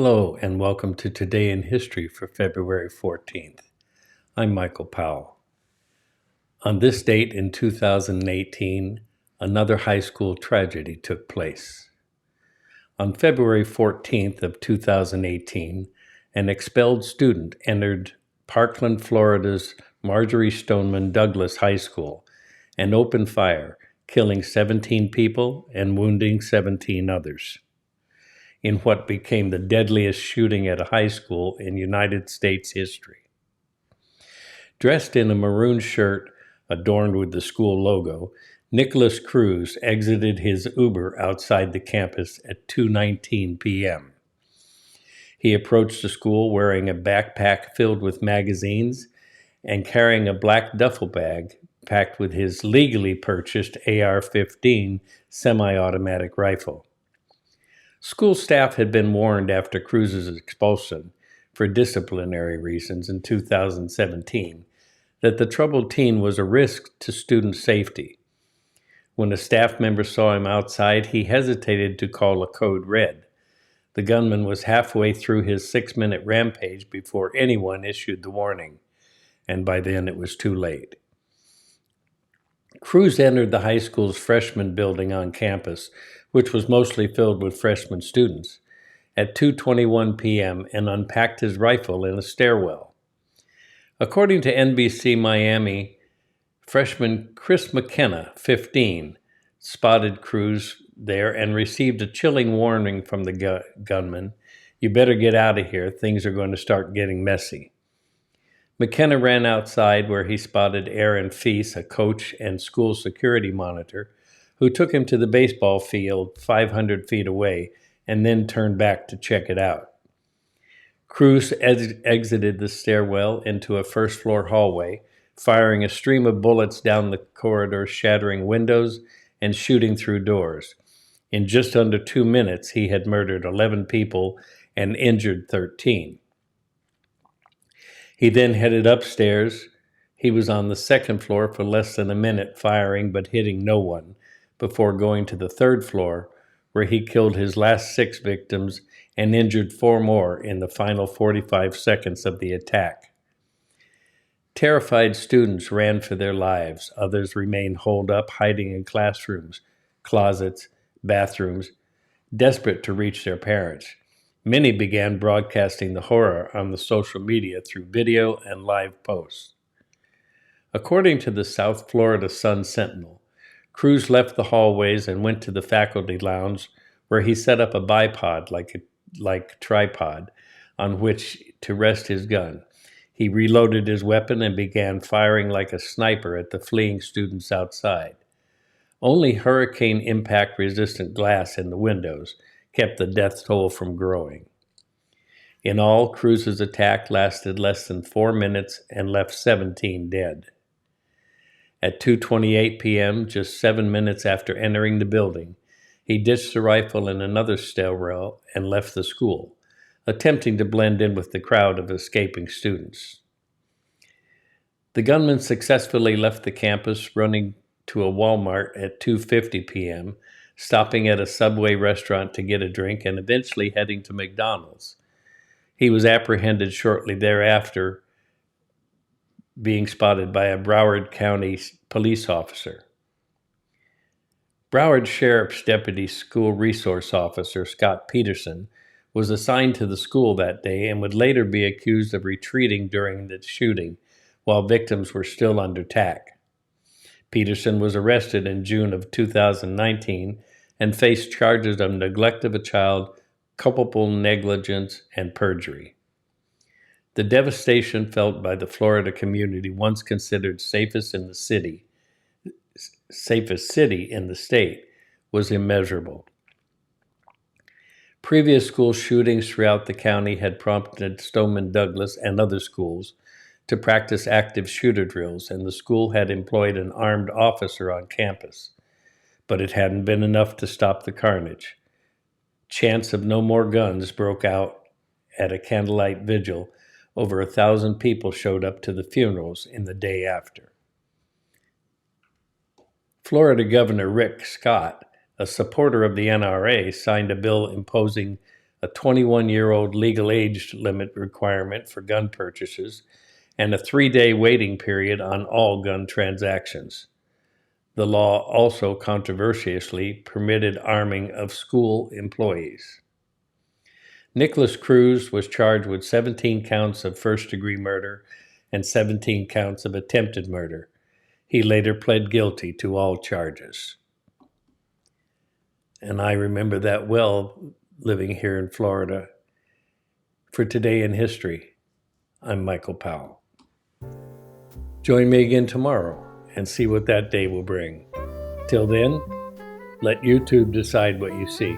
Hello, and welcome to Today in History for February 14th. I'm Michael Powell. On this date in 2018, another high school tragedy took place. On February 14th of 2018, an expelled student entered Parkland, Florida's Marjory Stoneman Douglas High School and opened fire, killing 17 people and wounding 17 others, in what became the deadliest shooting at a high school in United States history. Dressed in a maroon shirt adorned with the school logo, Nicholas Cruz exited his Uber outside the campus at 2:19 p.m. He approached the school wearing a backpack filled with magazines and carrying a black duffel bag packed with his legally purchased AR-15 semi-automatic rifle. School staff had been warned after Cruz's expulsion for disciplinary reasons in 2017 that the troubled teen was a risk to student safety. When a staff member saw him outside, he hesitated to call a code red. The gunman was halfway through his 6-minute rampage before anyone issued the warning, and by then it was too late. Cruz entered the high school's freshman building on campus, which was mostly filled with freshman students, at 2:21 p.m. and unpacked his rifle in a stairwell. According to NBC Miami, freshman Chris McKenna, 15, spotted Cruz there and received a chilling warning from the gunman, "You better get out of here, things are going to start getting messy." McKenna ran outside where he spotted Aaron Feast, a coach and school security monitor, who took him to the baseball field 500 feet away and then turned back to check it out. Cruz exited the stairwell into a first-floor hallway, firing a stream of bullets down the corridor, shattering windows and shooting through doors. In just under 2 minutes, he had murdered 11 people and injured 13. He then headed upstairs. He was on the second floor for less than a minute, firing but hitting no one, before going to the third floor, where he killed his last 6 victims and injured 4 more in the final 45 seconds of the attack. Terrified students ran for their lives. Others remained holed up, hiding in classrooms, closets, bathrooms, desperate to reach their parents. Many began broadcasting the horror on the social media through video and live posts. According to the South Florida Sun-Sentinel, Cruz left the hallways and went to the faculty lounge, where he set up a bipod like tripod on which to rest his gun. He reloaded his weapon and began firing like a sniper at the fleeing students outside. Only hurricane impact-resistant glass in the windows kept the death toll from growing. In all, Cruz's attack lasted less than 4 minutes and left 17 dead. At 2:28 p.m., just 7 minutes after entering the building, he ditched the rifle in another stairwell and left the school, attempting to blend in with the crowd of escaping students. The gunman successfully left the campus, running to a Walmart at 2:50 p.m., stopping at a Subway restaurant to get a drink, and eventually heading to McDonald's. He was apprehended shortly thereafter, being spotted by a Broward County police officer. Broward Sheriff's Deputy School Resource Officer Scott Peterson was assigned to the school that day and would later be accused of retreating during the shooting while victims were still under attack. Peterson was arrested in June of 2019 and faced charges of neglect of a child, culpable negligence, and perjury. The devastation felt by the Florida community, once considered safest city in the state, was immeasurable. Previous school shootings throughout the county had prompted Stoneman Douglas and other schools to practice active shooter drills, and the school had employed an armed officer on campus. But it hadn't been enough to stop the carnage. Chants of no more guns broke out at a candlelight vigil. Over 1,000 people showed up to the funerals in the day after. Florida Governor Rick Scott, a supporter of the NRA, signed a bill imposing a 21-year-old legal age limit requirement for gun purchases, and a 3-day waiting period on all gun transactions. The law also controversially permitted arming of school employees. Nicholas Cruz was charged with 17 counts of first-degree murder and 17 counts of attempted murder. He later pled guilty to all charges. And I remember that well, living here in Florida. For Today in History, I'm Michael Powell. Join me again tomorrow and see what that day will bring. Till then, let YouTube decide what you see.